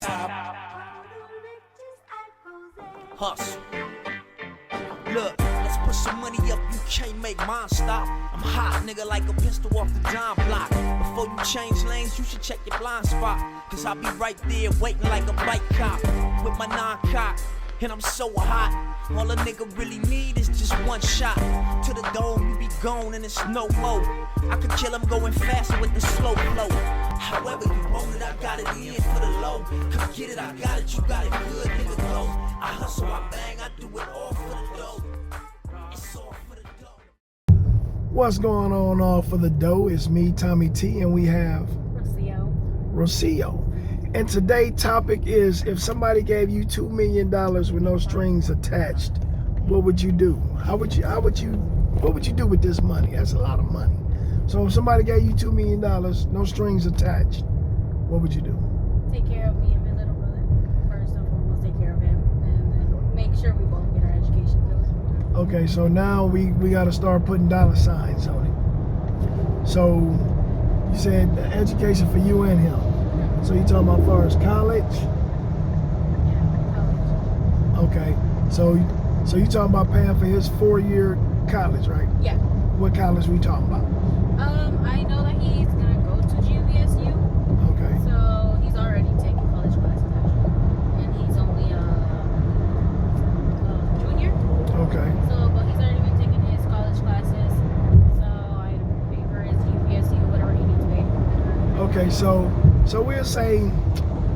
Hustle. Look, let's put some money up, you can't make mine stop. I'm hot, nigga, like a pistol off the dime block. Before you change lanes, you should check your blind spot. Cause I'll be right there waiting like a bike cop. With my 9-cock, and I'm so hot. All a nigga really need is just one shot. To the dome, you be gone and it's no more. I could kill him going faster with the slow flow. However you want it, I got it in for the low. Come get it, I got it, you got it good, nigga, go. I hustle, I bang, I do it all for the dough. It's all for the dough. What's going on, all for the dough? It's me, Tommy T, and we have Rocio. And today's topic is, if somebody gave you $2 million with no strings attached, what would you do? What would you do with this money? That's a lot of money. So if somebody gave you $2 million, no strings attached, what would you do? Take care of me and my little brother. First and foremost, take care of him, and then make sure we both get our education through. Okay, so now we got to start putting dollar signs on it. So you said the education for you and him. So you talking about as far as college? Yeah, college. Okay, so you talking about paying for his 4-year college, right? Yeah. What college we talking about? I know that he's gonna go to GVSU. Okay. So he's already taking college classes actually, and he's only a junior. Okay. So, but he's already been taking his college classes. So I pay for his GVSU, whatever he needs to pay. Okay, so we'll say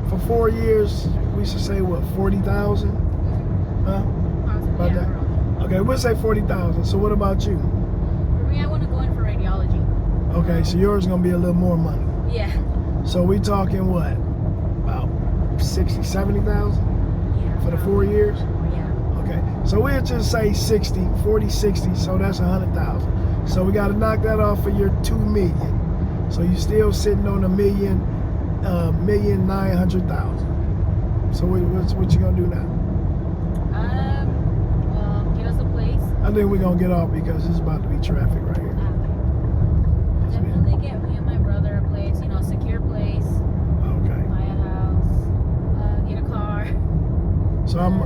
for 4 years, we should say what, 40,000? Huh? About Yeah, that? around. Okay, we'll say 40,000. So what about you? For me, I want to go in for radiology. Okay, so yours is gonna be a little more money. Yeah. So we talking what? About 60, 70,000 Yeah. for the 4 years? Yeah. Okay, so we'll just say 60, 40, 60, so that's 100,000. So we gotta knock that off for your 2 million. So you're still sitting on $1,900,000. So what you gonna do now? Well, get us a place. I think we're gonna get off because it's about to be traffic right here. Definitely get me and my brother a place, secure place. Okay. Buy a house. Get a car.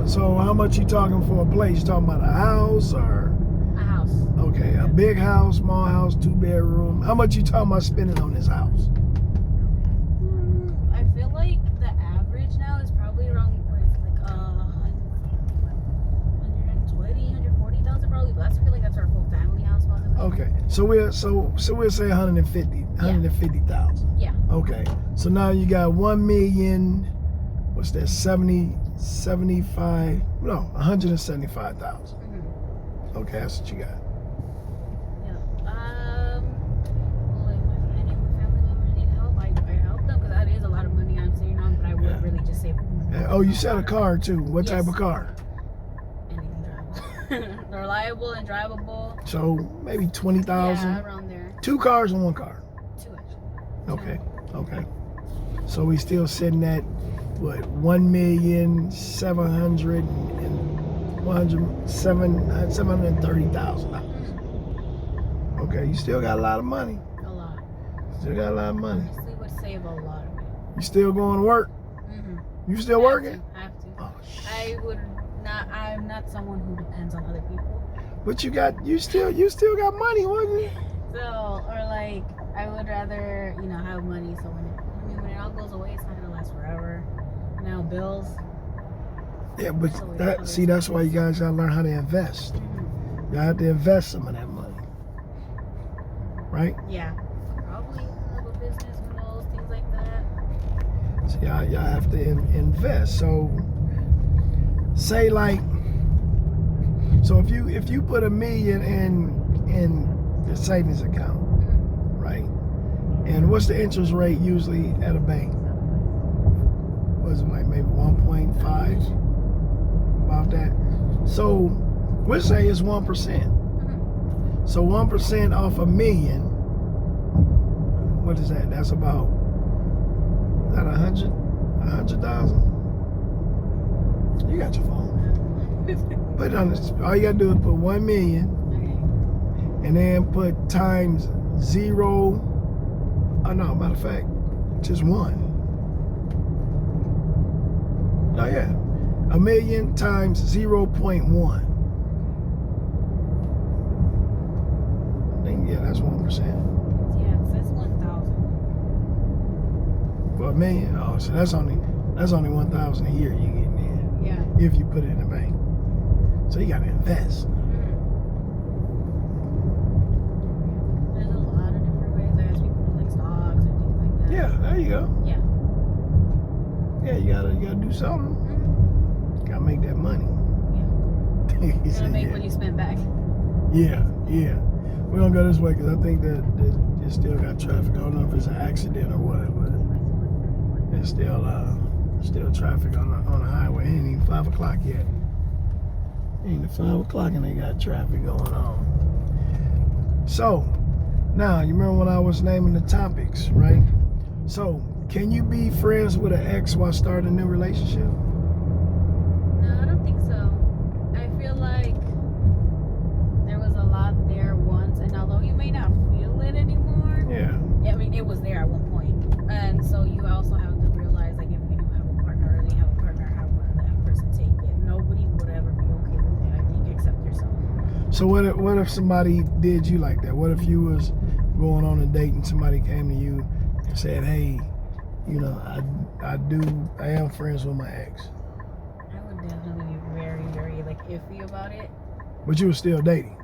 So how much you talking for a place? You talking about a house or? A house. Okay, a big house, small house, 2-bedroom. How much you talking about spending on this house? I feel like the average now is probably around what is it, like 120, 140,000 probably. But I feel like that's our whole family house possibly. Okay, so we'll say 150,000. Yeah. Okay, so now you got 1 million. What's that? 175,000. Mm-hmm. Okay, that's what you got. Yeah. Well, if any of my family members need help, I help them because that is a lot of money I'm saving on. But I would really just save. Oh, you said a car too. What Yes. type of car? Anything drivable. Reliable and drivable. So maybe 20,000. Yeah, around there. 2 cars and 1 car. 2 actually. Okay. So we still sitting at what, 730,000. Okay, you still got a lot of money. A lot. Still got a lot of money. Honestly, would save a lot of it. You still going to work? Mm-hmm. You still working? Have to. Oh, I'm not someone who depends on other people. but you still got money, wouldn't you? So, or like, I would rather, have money so when it all goes away, it's not gonna last forever. Bills. Yeah, but that's why you guys gotta learn how to invest. Mm-hmm. You have to invest some of that money, right? Yeah. Probably have a business, who knows, things like that. So y'all have to invest. So say so if you put $1 million in the savings account, Mm-hmm. right? And what's the interest rate usually at a bank? Was it like maybe 1.5? About that. So we'll say it's 1%. Mm-hmm. So 1% off $1 million. What is that? That's about 100,000. You got your phone. Put it on this. All you gotta do is put 1 million, and then put times 0. Oh no, matter of fact, just 1. Oh yeah, 1 million times 0.1. I think that's 1%. Yeah, it says 1,000. For $1 million, oh, so that's only 1,000 a year you getting in. Yeah. If you put it in the bank, so you gotta invest. There's a lot of different ways. I guess people do like stocks and things like that. Yeah, there you go. Yeah. Yeah, you gotta do something. Gotta make that money. Yeah. You Gotta said, make yeah. what you spend back. Yeah. We're gonna go this way because I think that it still got traffic. I don't know if it's an accident or what, but it's still traffic on the highway. It ain't even 5 o'clock yet. It ain't 5 o'clock and they got traffic going on. So now you remember when I was naming the topics, right? So can you be friends with an ex while starting a new relationship? No, I don't think so. I feel like there was a lot there once, and although you may not feel it anymore, Yeah. I mean, it was there at one point. And so you also have to realize, like, if you do have a partner or they have a partner, how would that person take it? Nobody would ever be okay with it, I think, except yourself. So what if somebody did you like that? What if you was going on a date and somebody came to you and said, hey, you know, I am friends with my ex. I would definitely be very, very, like, iffy about it. But you were still dating.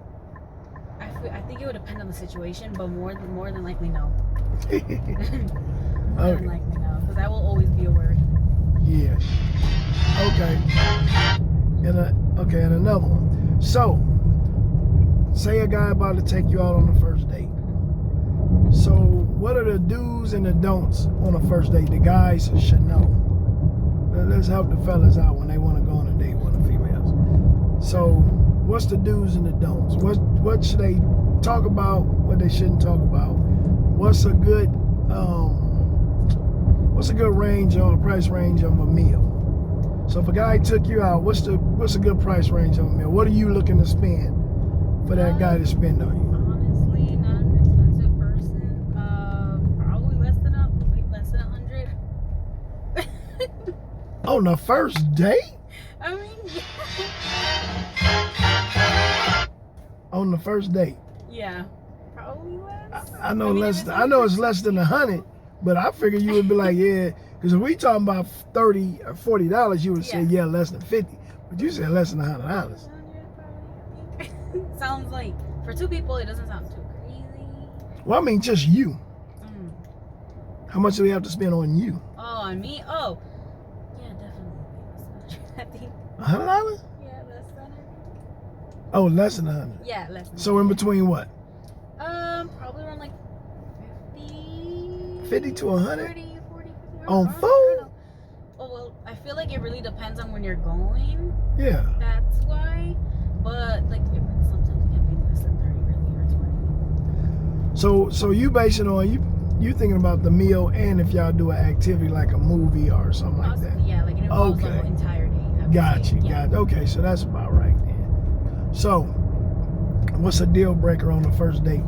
I think it would depend on the situation, but more than likely, no. Okay. More than likely, no. Because that will always be a worry. Yeah. Okay. And another one. So, say a guy about to take you out on the first date. So, what are the do's and the don'ts on a first date the guys should know? Let's help the fellas out when they want to go on a date with the females. So, what's the do's and the don'ts? What should they talk about? What they shouldn't talk about? What's a good range on a price range of a meal? So if a guy took you out, what's a good price range of a meal? What are you looking to spend for that guy to spend on you? Honestly, not an expensive person. Probably less than 100. On the first date? I mean, On the first date. yeah, probably less. I know mean, less. if I know it's less than 100, but I figured you would be like, yeah, because if we talking about $30 or $40, you would say yeah, less than 50. But you said less than $100. 100 probably, I think. Sounds like for two people, it doesn't sound too crazy. Well, I mean, just you. How much do we have to spend on you? Oh, on me? Oh, yeah, definitely. I think. $100? Yeah, less than 100. Oh, less than 100. Yeah, less than. So in between what? Probably around like 50 to 100 40, 50. on I don't food? know. Oh well, I feel like it really depends on when you're going. Yeah. That's why. But like sometimes it can be less than 30 really or 20. So you base it on you thinking about the meal and if y'all do an activity like a movie or something like that. Yeah, like it involves the Okay. whole entire day. Got you. Yeah. Okay, so that's about right then. So, what's a deal breaker on the first date?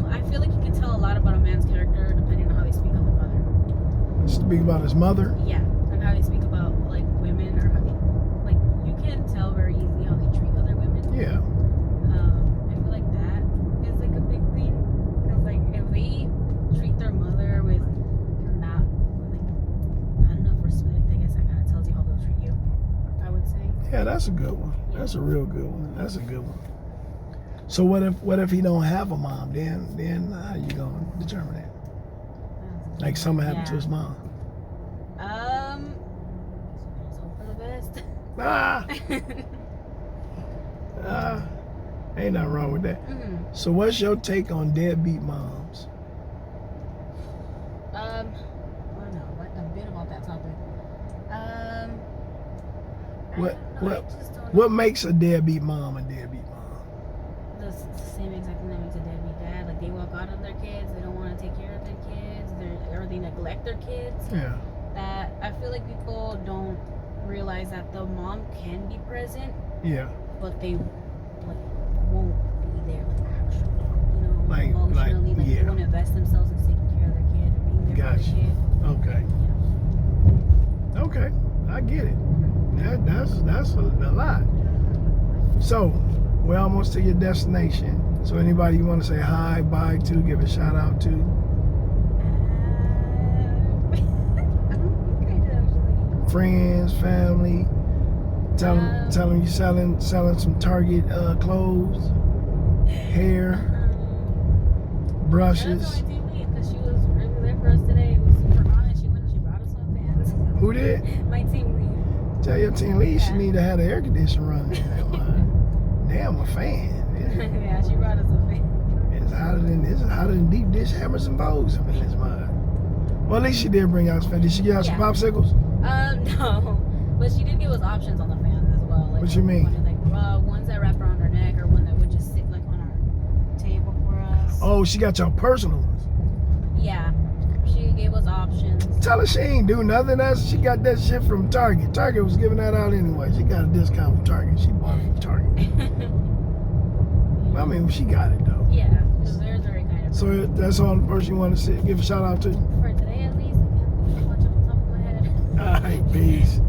I feel like you can tell a lot about a man's character depending on how they speak of the mother. Speak about his mother? Yeah, and how they speak about like women or how they like you can tell very easily how they treat other women. Yeah. I feel like that is like a big thing because like if they treat their mother with not enough respect, I guess that kind of tells you how they'll treat you. I would say. Yeah, that's a good one. That's a real good one. That's a good one. So what if he don't have a mom? Then how you gonna determine that? Like something happened to his mom. Let's hope for the best. Ain't nothing wrong with that. So what's your take on deadbeat moms? I don't know a bit about that topic. What makes a deadbeat mom a deadbeat mom? The same exact thing that makes a deadbeat dad. Like they walk out on their kids, they don't want to take care of their kids, or they neglect their kids. Yeah. That I feel like people don't realize that the mom can be present, Yeah. but they like won't be there like actually, Like emotionally, like yeah. they won't invest themselves in taking care of their kid or being there Gotcha. for their kid. Okay. Yeah. Okay, I get it. That's a lot. So we're almost to your destination. So anybody you want to say hi, bye to, give a shout out to? Friends, family. Tell them you selling some Target clothes, hair, brushes. That's only team lead because she was really there for us today. It was super honest. She went and she brought us some fans. Who did? My team lead. Tell your team lead she Yeah. need to have the air conditioner running. Damn, a fan. Yeah, she brought us a fan. It's hotter than deep dish hammers and bows up in this mud. Well, at least she did bring out some fan. Did she give out some Yeah. popsicles? No. But she did give us options on the fans as well. Like, What you mean? Like ones that wrap around her neck or one that would just sit like on our table for us. Oh, she got your personal ones. Yeah. She gave us options. Tell her she ain't do nothing else. She got that shit from Target. Target was giving that out anyway. She got a discount from Target. She bought it from Target. I mean, she got it though. Yeah. They're very kind of. So that's all the person you want to give a shout out to? For today at least, I can't think of much off the top of my head. All right, peace.